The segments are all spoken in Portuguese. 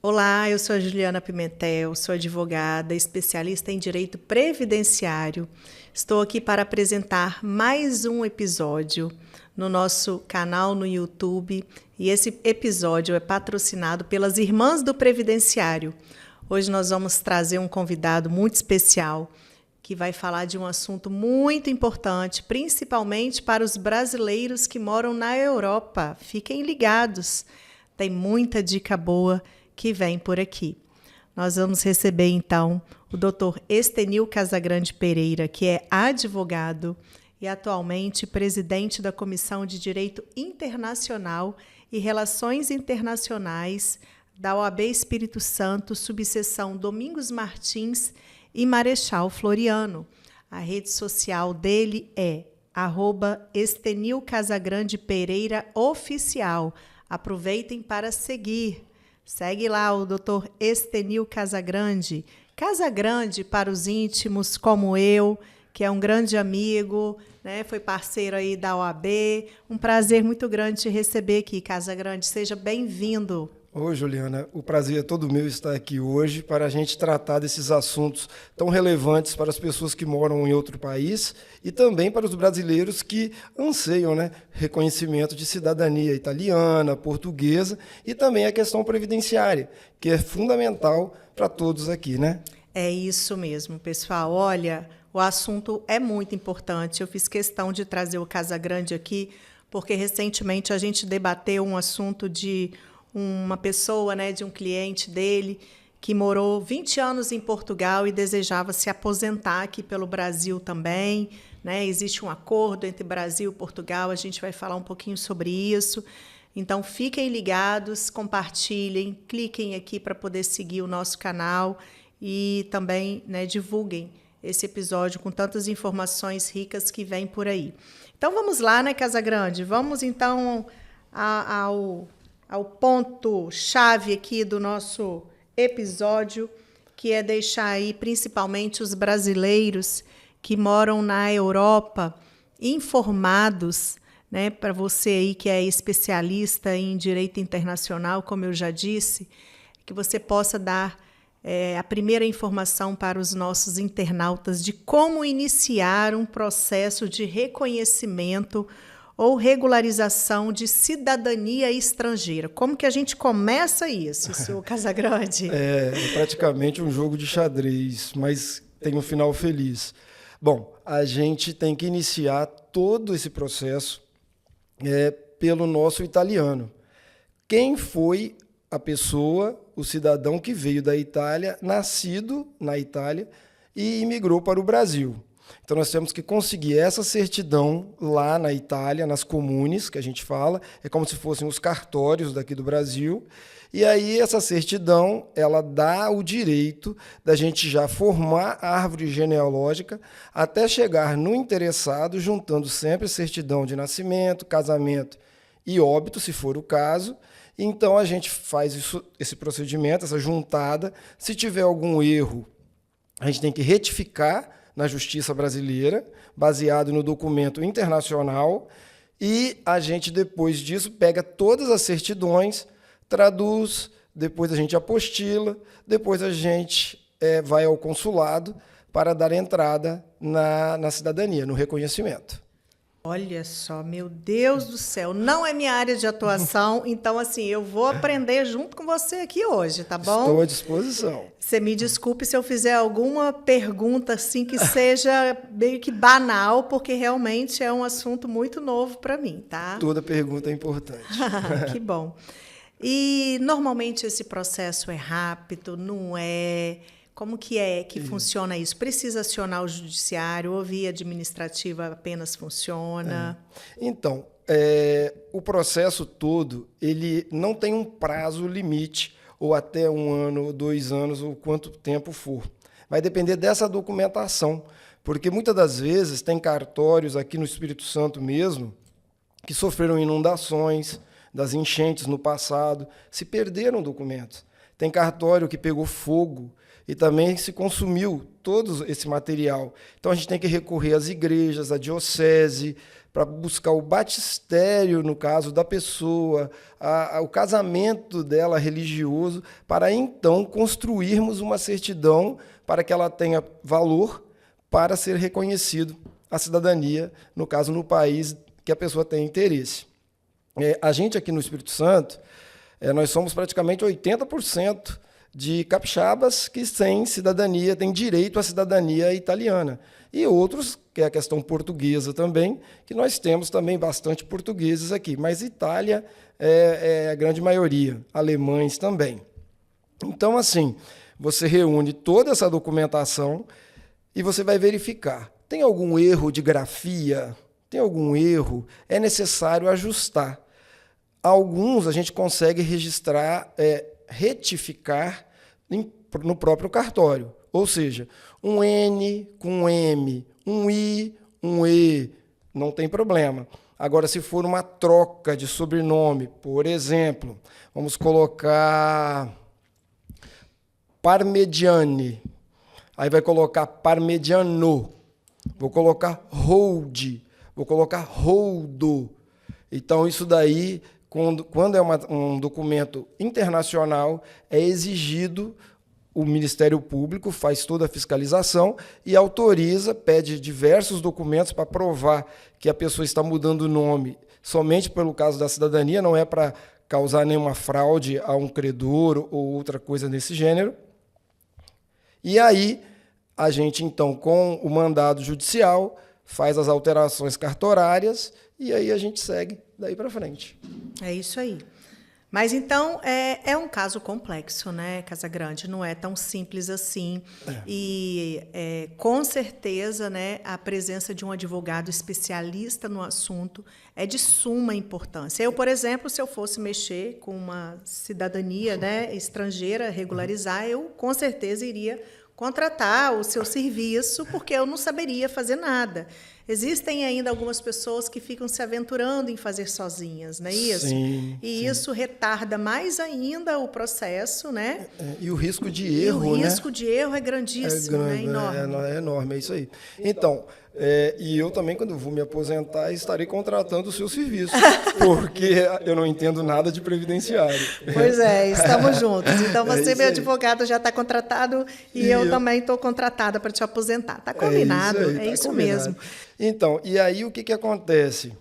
Olá, eu sou a Juliana Pimentel, sou advogada, especialista em direito previdenciário. Estou aqui para apresentar mais um episódio no nosso canal no YouTube e esse episódio é patrocinado pelas Irmãs do Previdenciário. Hoje nós vamos trazer um convidado muito especial que vai falar de um assunto muito importante, principalmente para os brasileiros que moram na Europa. Fiquem ligados, tem muita dica boa que vem por aqui. Nós vamos receber, então, o Dr. Estenil Casagrande Pereira, que é advogado e atualmente presidente da Comissão de Direito Internacional e Relações Internacionais da OAB Espírito Santo, subseção Domingos Martins e Marechal Floriano. A rede social dele é @Estenil Casagrande Pereira Oficial. Aproveitem para seguir. Segue lá o Dr. Estenil Casagrande. Casagrande para os íntimos, como eu, que é um grande amigo, né? Foi parceiro aí da OAB. Um prazer muito grande te receber aqui, Casagrande. Seja bem-vindo. Oi, Juliana. O prazer é todo meu estar aqui hoje para a gente tratar desses assuntos tão relevantes para as pessoas que moram em outro país e também para os brasileiros que anseiam, reconhecimento de cidadania italiana, portuguesa e também a questão previdenciária, que é fundamental para todos aqui, né? É isso mesmo, pessoal. Olha, o assunto é muito importante. Eu fiz questão de trazer o Casagrande aqui porque recentemente a gente debateu um assunto de uma pessoa, de um cliente dele, que morou 20 anos em Portugal e desejava se aposentar aqui pelo Brasil também. Existe um acordo entre Brasil e Portugal, a gente vai falar um pouquinho sobre isso. Então, fiquem ligados, compartilhem, cliquem aqui para poder seguir o nosso canal e também divulguem esse episódio com tantas informações ricas que vêm por aí. Então, vamos lá, Casagrande? Vamos, então, ao ponto-chave aqui do nosso episódio, que é deixar aí principalmente os brasileiros que moram na Europa informados, para você aí que é especialista em direito internacional, como eu já disse, que você possa dar a primeira informação para os nossos internautas de como iniciar um processo de reconhecimento ou regularização de cidadania estrangeira. Como que a gente começa isso, senhor Casagrande? É praticamente um jogo de xadrez, mas tem um final feliz. Bom, a gente tem que iniciar todo esse processo pelo nosso italiano. Quem foi a pessoa, o cidadão que veio da Itália, nascido na Itália e imigrou para o Brasil? Então, nós temos que conseguir essa certidão lá na Itália, nas comunes, que a gente fala, é como se fossem os cartórios daqui do Brasil, e aí essa certidão, ela dá o direito da gente já formar a árvore genealógica até chegar no interessado, juntando sempre certidão de nascimento, casamento e óbito, se for o caso. Então, a gente faz esse procedimento, essa juntada. Se tiver algum erro, a gente tem que retificar na justiça brasileira, baseado no documento internacional, e a gente, depois disso, pega todas as certidões, traduz, depois a gente apostila, depois a gente vai ao consulado para dar entrada na cidadania, no reconhecimento. Olha só, meu Deus do céu, não é minha área de atuação, então, assim, eu vou aprender junto com você aqui hoje, tá bom? Estou à disposição. Você me desculpe se eu fizer alguma pergunta, assim, que seja meio que banal, porque realmente é um assunto muito novo para mim, tá? Toda pergunta é importante. Que bom. E, normalmente, esse processo é rápido, não é? Como que funciona isso? Precisa acionar o judiciário ou via administrativa apenas funciona? Então, o processo todo ele não tem um prazo limite, ou até 1 ano, 2 anos, ou quanto tempo for. Vai depender dessa documentação, porque muitas das vezes tem cartórios aqui no Espírito Santo mesmo que sofreram inundações, das enchentes no passado, se perderam documentos. Tem cartório que pegou fogo e também se consumiu todo esse material. Então, a gente tem que recorrer às igrejas, à diocese, para buscar o batistério, no caso da pessoa, o casamento dela religioso, para então construirmos uma certidão para que ela tenha valor para ser reconhecido a cidadania, no caso, no país que a pessoa tem interesse. A gente aqui no Espírito Santo, nós somos praticamente 80% de capixabas que têm cidadania, têm direito à cidadania italiana. E outros, que é a questão portuguesa também, que nós temos também bastante portugueses aqui. Mas Itália é a grande maioria, alemães também. Então, assim, você reúne toda essa documentação e você vai verificar. Tem algum erro de grafia? Tem algum erro? É necessário ajustar. Alguns a gente consegue registrar, retificar no próprio cartório. Ou seja, um N com um M, um I, um E, não tem problema. Agora, se for uma troca de sobrenome, por exemplo, vamos colocar Parmigiani, aí vai colocar Parmigiano, vou colocar Hold, vou colocar Roldo. Então, isso daí, quando é um documento internacional, é exigido. O Ministério Público faz toda a fiscalização e autoriza, pede diversos documentos para provar que a pessoa está mudando o nome somente pelo caso da cidadania, não é para causar nenhuma fraude a um credor ou outra coisa desse gênero. E aí, a gente, então, com o mandado judicial, faz as alterações cartorárias e aí a gente segue daí para frente. É isso aí. Mas, então, é um caso complexo, né, Casagrande? Não é tão simples assim. E, com certeza, né, a presença de um advogado especialista no assunto é de suma importância. Eu, por exemplo, se eu fosse mexer com uma cidadania, né, estrangeira, regularizar, eu, com certeza, iria contratar o seu serviço, porque eu não saberia fazer nada. Existem ainda algumas pessoas que ficam se aventurando em fazer sozinhas, não é isso? Sim, e sim. Isso retarda mais ainda o processo, né? E o risco de erro, né? O risco de erro é grandíssimo, né? Enorme. É enorme, é isso aí. Então, e eu também, quando vou me aposentar, estarei contratando o seu serviço, porque eu não entendo nada de previdenciário. Pois é, estamos juntos. Então, você, meu aí. advogado, já está contratado e eu também estou contratada para te aposentar. Está combinado, é isso mesmo. Então, e aí o que acontece?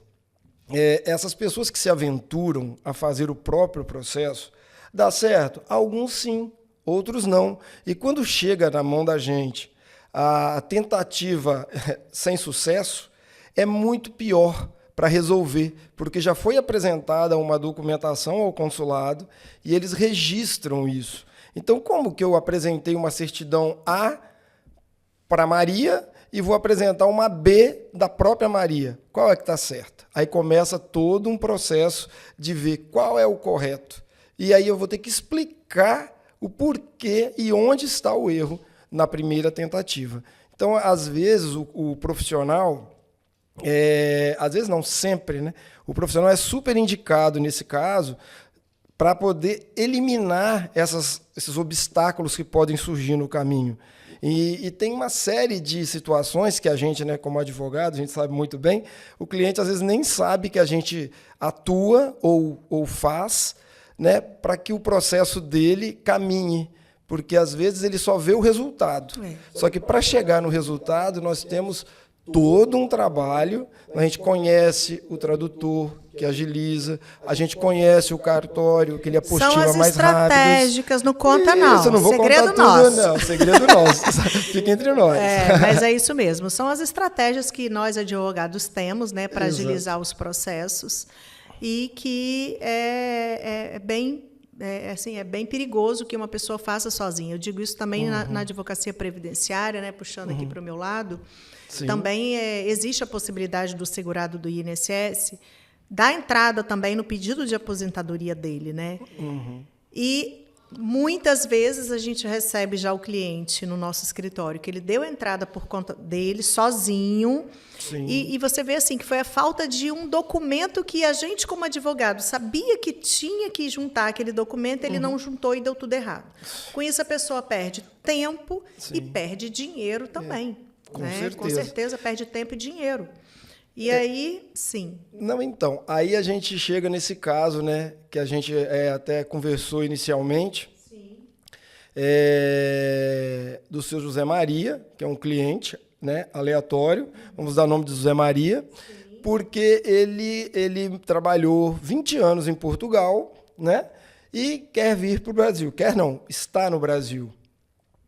Essas pessoas que se aventuram a fazer o próprio processo, dá certo? Alguns sim, outros não. E quando chega na mão da gente a tentativa sem sucesso, é muito pior para resolver, porque já foi apresentada uma documentação ao consulado e eles registram isso. Então, como que eu apresentei uma certidão A para Maria e vou apresentar uma B da própria Maria? Qual é que está certa? Aí começa todo um processo de ver qual é o correto. E aí eu vou ter que explicar o porquê e onde está o erro na primeira tentativa. Então, às vezes, o profissional, às vezes não, sempre, né? O profissional é super indicado nesse caso para poder eliminar esses obstáculos que podem surgir no caminho. E tem uma série de situações que a gente, né, como advogado, a gente sabe muito bem, o cliente às vezes nem sabe que a gente atua ou faz, né, para que o processo dele caminhe, porque às vezes ele só vê o resultado. Só que para chegar no resultado, nós temos todo um trabalho, a gente conhece o tradutor, que agiliza, a gente conhece o cartório, que ele apostila mais rápido. São as estratégicas, não conta não. Isso, não vou segredo contar nosso. Tudo, não, segredo nosso. Fica entre nós. Mas é isso mesmo. São as estratégias que nós, advogados, temos, né, para agilizar os processos e que é bem perigoso que uma pessoa faça sozinha. Eu digo isso também na advocacia previdenciária, né, puxando aqui para o meu lado. Sim. Também existe a possibilidade do segurado do INSS dar entrada também no pedido de aposentadoria dele, né? E Muitas vezes a gente recebe já o cliente no nosso escritório, que ele deu a entrada por conta dele, sozinho, e você vê assim que foi a falta de um documento que a gente, como advogado, sabia que tinha que juntar aquele documento, ele não juntou e deu tudo errado. Com isso, a pessoa perde tempo e perde dinheiro também. Com certeza perde tempo e dinheiro. E aí, sim. Não, então, aí a gente chega nesse caso, né, que a gente até conversou inicialmente, do seu José Maria, que é um cliente, né, aleatório, vamos dar o nome de José Maria, porque ele trabalhou 20 anos em Portugal, né, e quer vir para o Brasil. Quer não, está no Brasil.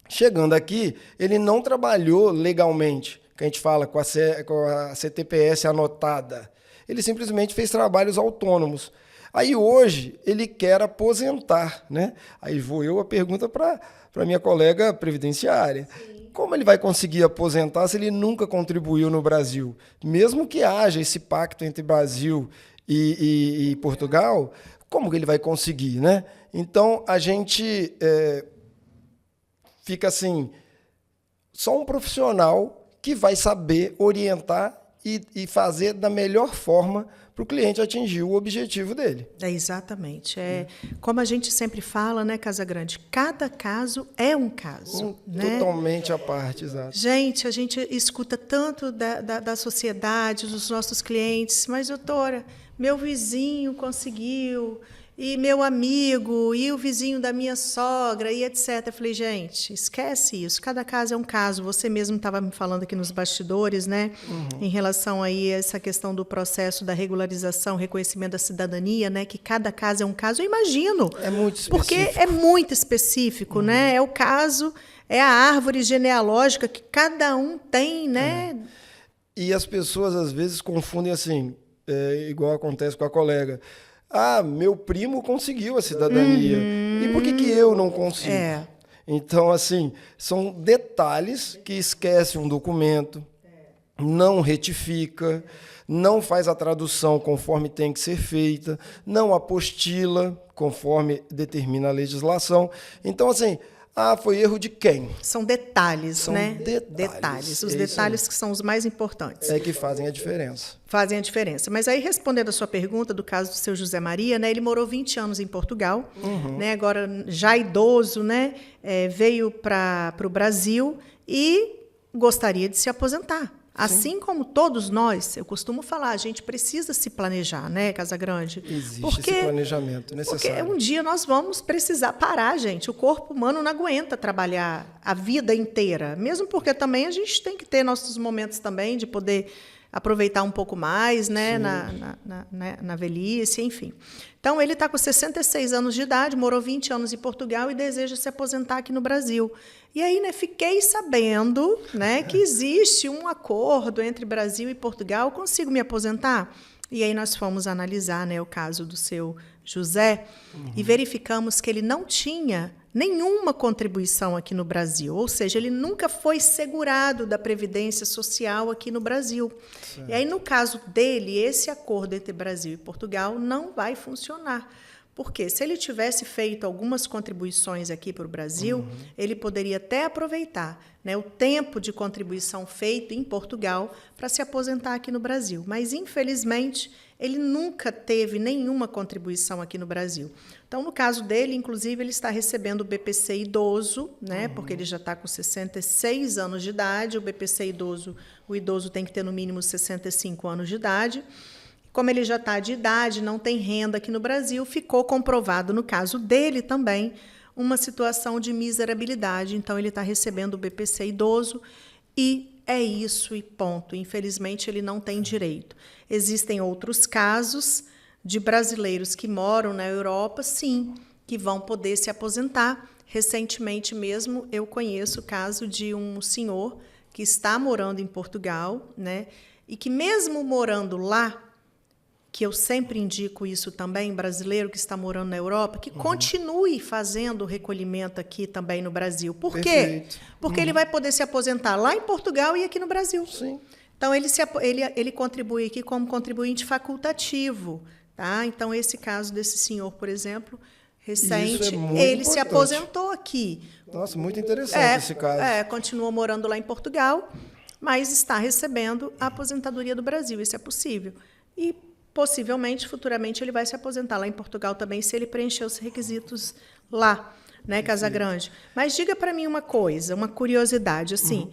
Chegando aqui, ele não trabalhou legalmente, que a gente fala com a CTPS anotada. Ele simplesmente fez trabalhos autônomos. Aí hoje ele quer aposentar, né? Aí vou eu a pergunta para minha colega previdenciária. Sim. Como ele vai conseguir aposentar se ele nunca contribuiu no Brasil? Mesmo que haja esse pacto entre Brasil e Portugal, como que ele vai conseguir, né? Então a gente fica assim, só um profissional que vai saber orientar e fazer da melhor forma para o cliente atingir o objetivo dele. Exatamente. Como a gente sempre fala, né, Casagrande? Cada caso é um caso. Né? Totalmente à parte, exato. Gente, a gente escuta tanto da sociedade, dos nossos clientes, mas, doutora, meu vizinho conseguiu, e meu amigo, e o vizinho da minha sogra, e etc. Eu falei, gente, esquece isso, cada caso é um caso. Você mesmo estava me falando aqui nos bastidores, né, em relação aí a essa questão do processo da regularização, reconhecimento da cidadania, né, que cada caso é um caso. Eu imagino. É muito específico. Porque é muito específico, né? É o caso, é a árvore genealógica que cada um tem, né? E as pessoas, às vezes, confundem assim, igual acontece com a colega. Ah, meu primo conseguiu a cidadania. E por que eu não consigo? Então, assim, são detalhes que esquece um documento, não retifica, não faz a tradução conforme tem que ser feita, não apostila conforme determina a legislação. Então, assim, foi erro de quem? São detalhes, né? Detalhes. Os detalhes que são os mais importantes. Que fazem a diferença. Fazem a diferença. Mas aí, respondendo a sua pergunta do caso do seu José Maria, né, ele morou 20 anos em Portugal, né, agora já idoso, né, veio para o Brasil e gostaria de se aposentar. Assim como todos nós, eu costumo falar, a gente precisa se planejar, né, Casagrande? Existe esse planejamento necessário. Porque um dia nós vamos precisar parar, gente. O corpo humano não aguenta trabalhar a vida inteira. Mesmo porque também a gente tem que ter nossos momentos também de poder aproveitar um pouco mais, né, na velhice, enfim. Então, ele está com 66 anos de idade, morou 20 anos em Portugal e deseja se aposentar aqui no Brasil. E aí, né, fiquei sabendo, né, que existe um acordo entre Brasil e Portugal, consigo me aposentar? E aí nós fomos analisar, né, o caso do seu José e verificamos que ele não tinha nenhuma contribuição aqui no Brasil, ou seja, ele nunca foi segurado da Previdência Social aqui no Brasil. Certo. E aí, no caso dele, esse acordo entre Brasil e Portugal não vai funcionar. Porque se ele tivesse feito algumas contribuições aqui para o Brasil, ele poderia até aproveitar, né, o tempo de contribuição feito em Portugal para se aposentar aqui no Brasil. Mas, infelizmente, ele nunca teve nenhuma contribuição aqui no Brasil. Então, no caso dele, inclusive, ele está recebendo o BPC idoso, né, porque ele já está com 66 anos de idade. O BPC idoso, o idoso tem que ter no mínimo 65 anos de idade. Como ele já está de idade, não tem renda aqui no Brasil, ficou comprovado, no caso dele também, uma situação de miserabilidade. Então, ele está recebendo o BPC idoso e é isso e ponto. Infelizmente, ele não tem direito. Existem outros casos de brasileiros que moram na Europa, sim, que vão poder se aposentar. Recentemente mesmo, eu conheço o caso de um senhor que está morando em Portugal, né, e que mesmo morando lá, que eu sempre indico isso também, brasileiro que está morando na Europa, que continue fazendo o recolhimento aqui também no Brasil. Por quê? Perfeito. Porque ele vai poder se aposentar lá em Portugal e aqui no Brasil. Sim. Então, ele contribui aqui como contribuinte facultativo. Tá? Então, esse caso desse senhor, por exemplo, recente. Isso é muito Ele se importante. aposentou aqui. Nossa, muito interessante esse caso. Continuou morando lá em Portugal, mas está recebendo a aposentadoria do Brasil. Isso é possível. E, possivelmente, futuramente, ele vai se aposentar lá em Portugal também, se ele preencher os requisitos lá, né, Casagrande? Mas diga para mim uma coisa, uma curiosidade, assim...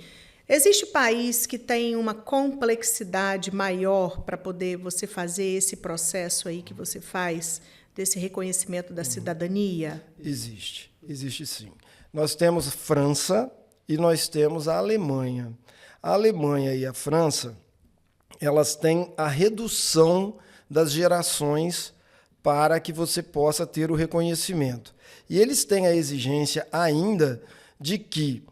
Existe país que tem uma complexidade maior para poder você fazer esse processo aí que você faz, desse reconhecimento da cidadania? Existe sim. Nós temos França e nós temos a Alemanha. A Alemanha e a França, elas têm a redução das gerações para que você possa ter o reconhecimento. E eles têm a exigência ainda de que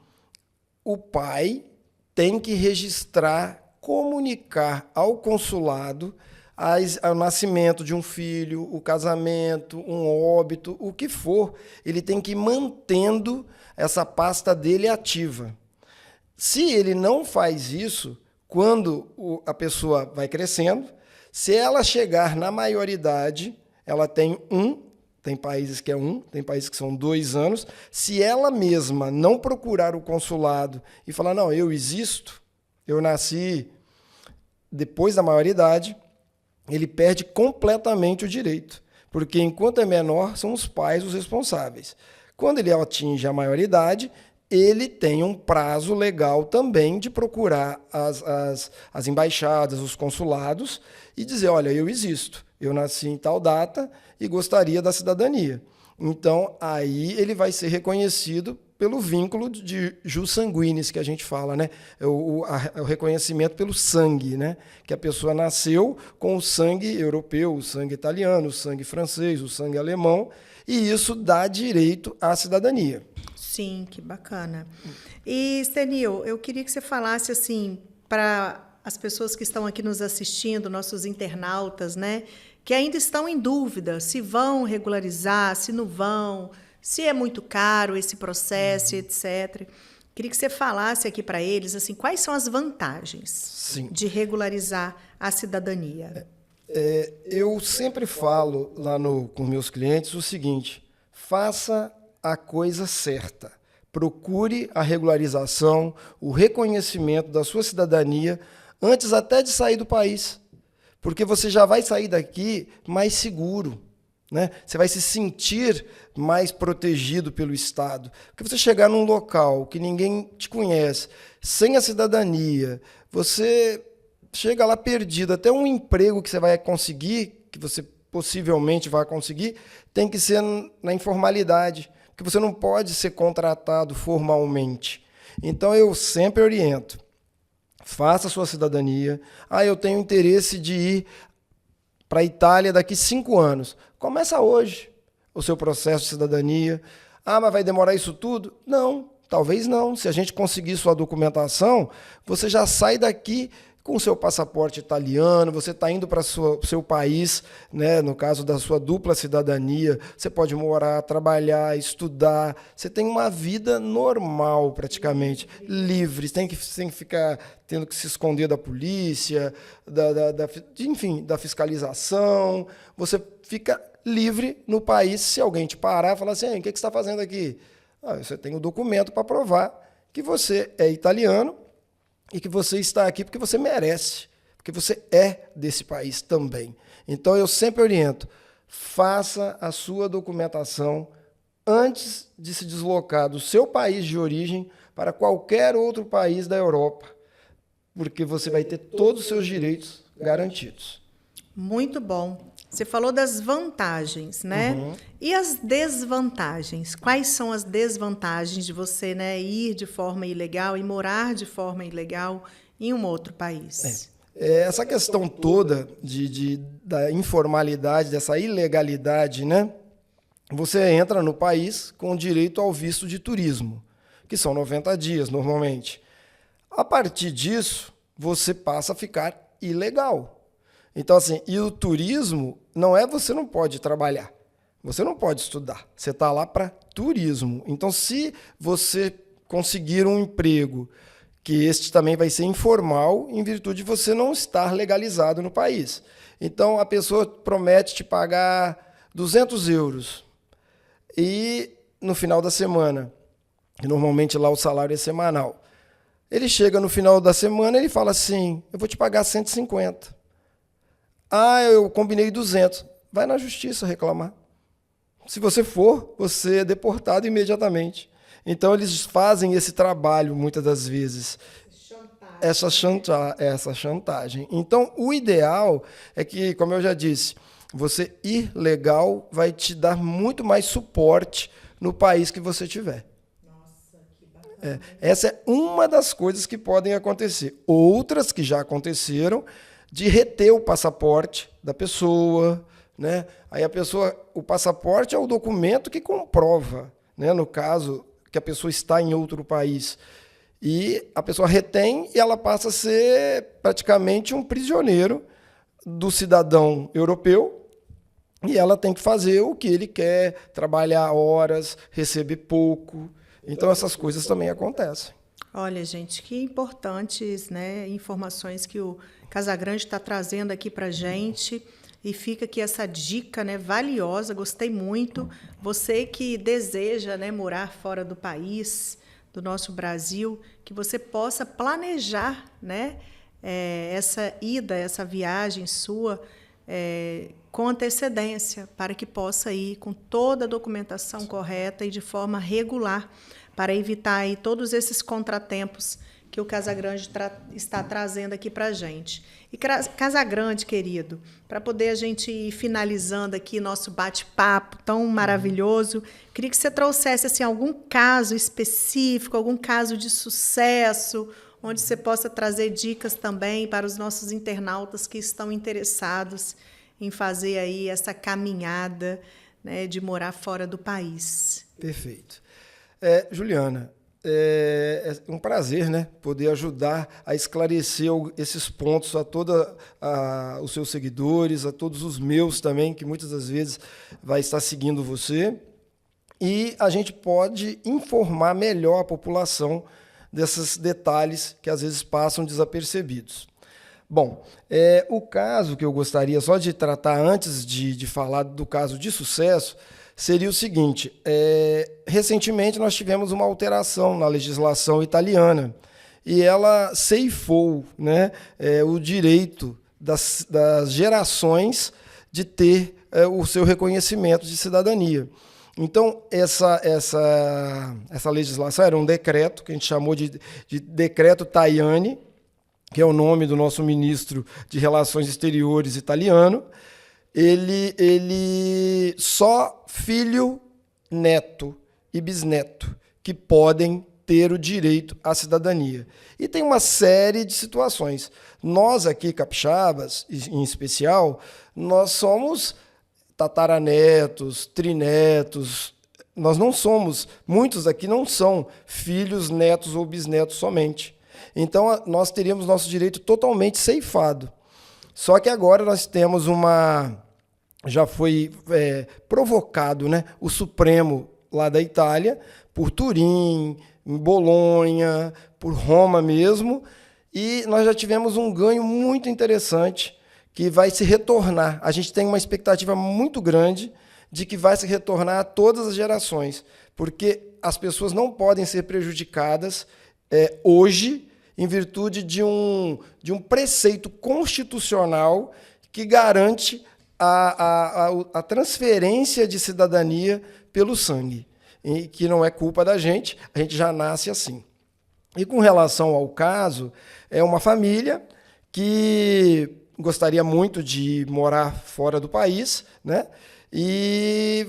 o pai tem que registrar, comunicar ao consulado o nascimento de um filho, o casamento, um óbito, o que for. Ele tem que ir mantendo essa pasta dele ativa. Se ele não faz isso, quando a pessoa vai crescendo, se ela chegar na maioridade, ela tem tem países que é tem países que são 2 anos. Se ela mesma não procurar o consulado e falar, não, eu existo, eu nasci depois da maioridade, ele perde completamente o direito. Porque enquanto é menor, são os pais os responsáveis. Quando ele atinge a maioridade, ele tem um prazo legal também de procurar as embaixadas, os consulados, e dizer, olha, eu existo, eu nasci em tal data e gostaria da cidadania. Então, aí ele vai ser reconhecido pelo vínculo de jus sanguinis, que a gente fala, né? O reconhecimento pelo sangue, né? Que a pessoa nasceu com o sangue europeu, o sangue italiano, o sangue francês, o sangue alemão, e isso dá direito à cidadania. Sim, que bacana. E, Stenil, eu queria que você falasse assim para as pessoas que estão aqui nos assistindo, nossos internautas, né, que ainda estão em dúvida se vão regularizar, se não vão, se é muito caro esse processo, etc. Queria que você falasse aqui para eles assim, quais são as vantagens de regularizar a cidadania. Eu sempre falo lá com meus clientes o seguinte: faça a coisa certa. Procure a regularização, o reconhecimento da sua cidadania antes até de sair do país, porque você já vai sair daqui mais seguro, né? Você vai se sentir mais protegido pelo Estado. Porque você chegar num local que ninguém te conhece, sem a cidadania, você chega lá perdido. Até um emprego que você vai conseguir, que você possivelmente vai conseguir, tem que ser na informalidade, porque você não pode ser contratado formalmente. Então, eu sempre oriento: faça a sua cidadania. Eu tenho interesse de ir para a Itália daqui 5 anos. Começa hoje o seu processo de cidadania. Mas vai demorar isso tudo? Não, talvez não. Se a gente conseguir sua documentação, você já sai daqui com o seu passaporte italiano, você está indo para o seu país, né? No caso da sua dupla cidadania, você pode morar, trabalhar, estudar, você tem uma vida normal praticamente, livre, sem ficar tendo que se esconder da polícia, enfim, da fiscalização. Você fica livre no país. Se alguém te parar e falar assim, o que você está fazendo aqui? Você tem o documento para provar que você é italiano e que você está aqui porque você merece, porque você é desse país também. Então, eu sempre oriento: faça a sua documentação antes de se deslocar do seu país de origem para qualquer outro país da Europa, porque você vai ter todos os seus direitos garantidos. Muito bom. Você falou das vantagens, né? Uhum. E as desvantagens? Quais são as desvantagens de você, né, ir de forma ilegal e morar de forma ilegal em um outro país? Essa questão toda da informalidade, dessa ilegalidade, né? Você entra no país com direito ao visto de turismo, que são 90 dias normalmente. A partir disso, você passa a ficar ilegal. Então, assim, e o turismo você não pode trabalhar, você não pode estudar, você está lá para turismo. Então, se você conseguir um emprego, que este também vai ser informal, em virtude de você não estar legalizado no país. Então, a pessoa promete te pagar 200 euros. e no final da semana, que normalmente lá o salário é semanal, ele chega no final da semana e ele fala assim, eu vou te pagar 150. Ah, eu combinei 200. Vai na justiça reclamar. Se você for, você é deportado imediatamente. Então, eles fazem esse trabalho, muitas das vezes. Essa chantagem. Então, o ideal é que, como eu já disse, você ir legal vai te dar muito mais suporte no país que você estiver. Nossa, que bacana. Essa é uma das coisas que podem acontecer. Outras que já aconteceram, de reter o passaporte da pessoa, né? Aí o passaporte é o documento que comprova, né? No caso que a pessoa está em outro país. E a pessoa retém e ela passa a ser praticamente um prisioneiro do cidadão europeu e ela tem que fazer o que ele quer, trabalhar horas, receber pouco. Então essas coisas também acontecem. Olha, gente, que importantes, né, informações que o Casagrande está trazendo aqui para a gente. E fica aqui essa dica, né, valiosa, gostei muito. Você que deseja, né, morar fora do país, do nosso Brasil, que você possa planejar, né, essa ida, essa viagem sua com antecedência, para que possa ir com toda a documentação correta e de forma regular, para evitar aí todos esses contratempos que o Casagrande está trazendo aqui para a gente. E Casagrande, querido, para poder a gente ir finalizando aqui nosso bate-papo tão maravilhoso, queria que você trouxesse assim, algum caso específico, algum caso de sucesso, onde você possa trazer dicas também para os nossos internautas que estão interessados em fazer aí essa caminhada, né, de morar fora do país. Perfeito. Juliana, é um prazer, né, poder ajudar a esclarecer esses pontos a todos os seus seguidores, a todos os meus também, que muitas das vezes vai estar seguindo você. E a gente pode informar melhor a população desses detalhes que às vezes passam desapercebidos. Bom, o caso que eu gostaria só de tratar antes de falar do caso de sucesso seria o seguinte, recentemente nós tivemos uma alteração na legislação italiana e ela ceifou, né, o direito das gerações de ter o seu reconhecimento de cidadania. Então, essa legislação era um decreto, que a gente chamou de Decreto Tajani, que é o nome do nosso ministro de Relações Exteriores italiano. Ele só filho, neto e bisneto que podem ter o direito à cidadania. E tem uma série de situações. Nós aqui, capixabas, em especial, nós somos tataranetos, trinetos. Nós não somos, muitos aqui não são filhos, netos ou bisnetos somente. Então, nós teríamos nosso direito totalmente ceifado. Só que agora nós temos já foi provocado, né, o Supremo lá da Itália, por Turim, em Bolonha, por Roma mesmo, e nós já tivemos um ganho muito interessante que vai se retornar. A gente tem uma expectativa muito grande de que vai se retornar a todas as gerações, porque as pessoas não podem ser prejudicadas hoje em virtude de um preceito constitucional que garante a transferência de cidadania pelo sangue, e que não é culpa da gente, a gente já nasce assim. E com relação ao caso, é uma família que gostaria muito de morar fora do país, né? E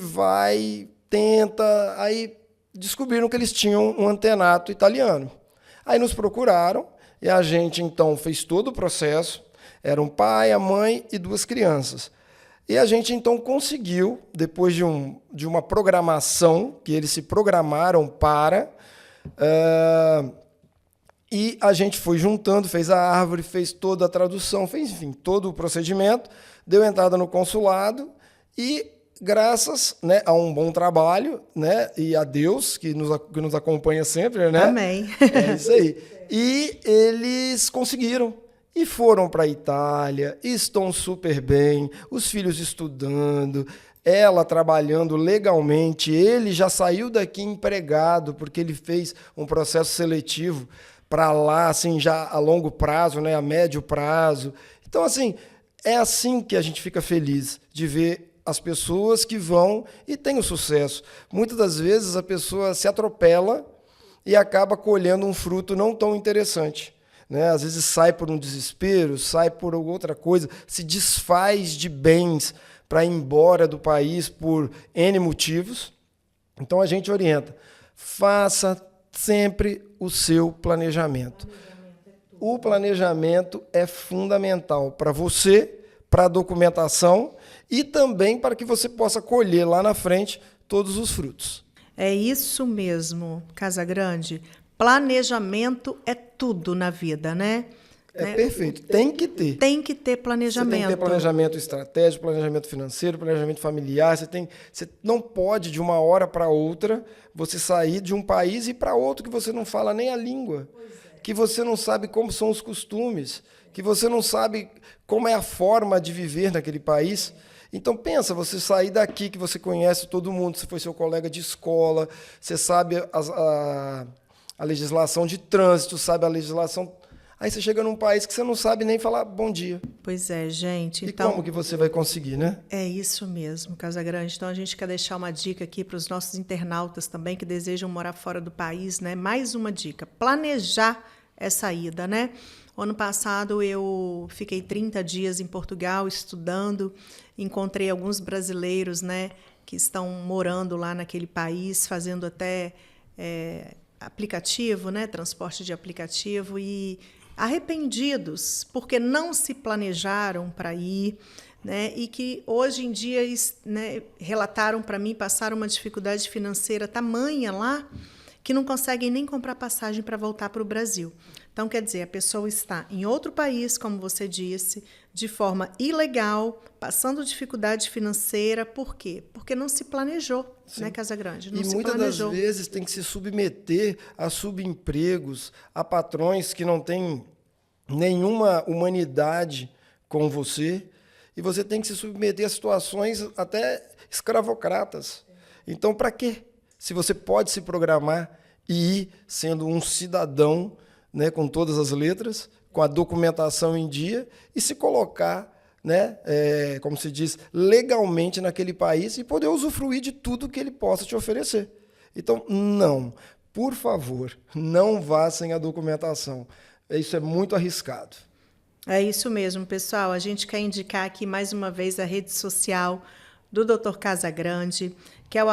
tenta, aí descobriram que eles tinham um antenato italiano. Aí nos procuraram e a gente, então, fez todo o processo. Era um pai, a mãe e 2 crianças. E a gente, então, conseguiu, depois de uma programação, que eles se programaram para, e a gente foi juntando, fez a árvore, fez toda a tradução, fez, enfim, todo o procedimento, deu entrada no consulado e, graças, né, a um bom trabalho, né, e a Deus, que nos acompanha sempre, né? Amém. É isso aí. E eles conseguiram. E foram para a Itália, e estão super bem, os filhos estudando, ela trabalhando legalmente, ele já saiu daqui empregado, porque ele fez um processo seletivo para lá, assim, já a longo prazo, né, a médio prazo. Então, assim, é assim que a gente fica feliz de ver as pessoas que vão e têm o sucesso. Muitas das vezes a pessoa se atropela e acaba colhendo um fruto não tão interessante, né? Às vezes sai por um desespero, sai por outra coisa, se desfaz de bens para ir embora do país por N motivos. Então a gente orienta, faça sempre o seu planejamento. O planejamento é fundamental para você, para a documentação e também para que você possa colher lá na frente todos os frutos. É isso mesmo, Casagrande. Planejamento é tudo na vida, né? Perfeito, tem que ter. Tem que ter planejamento. Você tem que ter planejamento estratégico, planejamento financeiro, planejamento familiar. Você não pode, de uma hora para outra, você sair de um país e ir para outro que você não fala nem a língua, que você não sabe como são os costumes, que você não sabe como é a forma de viver naquele país. Então, pensa, você sair daqui, que você conhece todo mundo, você foi seu colega de escola, você sabe a legislação de trânsito, sabe a legislação... Aí você chega num país que você não sabe nem falar bom dia. Pois é, gente. E então, como que você vai conseguir, né? É isso mesmo, Casagrande. Então, a gente quer deixar uma dica aqui para os nossos internautas também que desejam morar fora do país, né? Mais uma dica, planejar essa ida, né? Ano passado eu fiquei 30 dias em Portugal estudando, encontrei alguns brasileiros, né, que estão morando lá naquele país, fazendo até aplicativo, né, transporte de aplicativo, e arrependidos porque não se planejaram para ir, né, e que hoje em dia, né, relataram para mim, passaram uma dificuldade financeira tamanha lá que não conseguem nem comprar passagem para voltar para o Brasil. Então, quer dizer, a pessoa está em outro país, como você disse, de forma ilegal, passando dificuldade financeira. Por quê? Porque não se planejou, né, Casagrande? Não se muitas planejou. Das vezes tem que se submeter a subempregos, a patrões que não têm nenhuma humanidade com você, e você tem que se submeter a situações até escravocratas. Então, para quê? Se você pode se programar e ir sendo um cidadão, né, com todas as letras, com a documentação em dia, e se colocar, né, como se diz, legalmente naquele país e poder usufruir de tudo que ele possa te oferecer. Então, não, por favor, não vá sem a documentação. Isso é muito arriscado. É isso mesmo, pessoal. A gente quer indicar aqui mais uma vez a rede social do Dr. Casagrande, que é o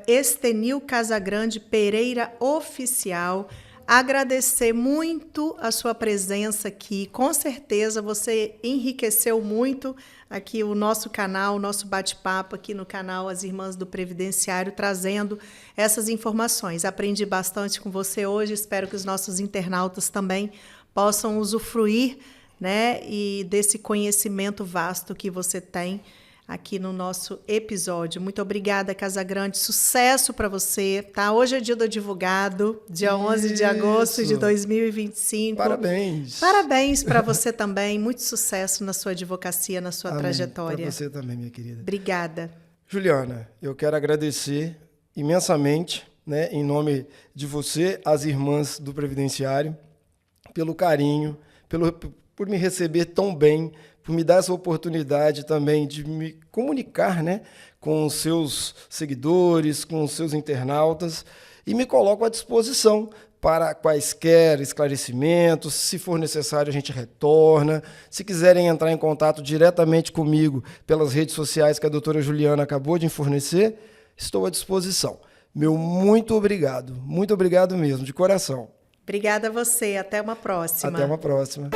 @EstenilCasagrandePereiraOficial. Agradecer muito a sua presença aqui. Com certeza você enriqueceu muito aqui o nosso canal, o nosso bate-papo aqui no canal As Irmãs do Previdenciário, trazendo essas informações. Aprendi bastante com você hoje, espero que os nossos internautas também possam usufruir, né, e desse conhecimento vasto que você tem aqui no nosso episódio. Muito obrigada, Casagrande. Sucesso para você, tá? Hoje é dia do advogado, dia 11 de agosto de 2025. Parabéns. Parabéns para você também. Muito sucesso na sua advocacia, na sua trajetória. Para você também, minha querida. Obrigada. Juliana, eu quero agradecer imensamente, né, em nome de você, as Irmãs do Previdenciário, pelo carinho, por me receber tão bem, por me dar essa oportunidade também de me comunicar, né, com os seus seguidores, com os seus internautas, e me coloco à disposição para quaisquer esclarecimentos. Se for necessário, a gente retorna. Se quiserem entrar em contato diretamente comigo pelas redes sociais que a doutora Juliana acabou de fornecer, estou à disposição. Meu muito obrigado mesmo, de coração. Obrigada a você, até uma próxima. Até uma próxima.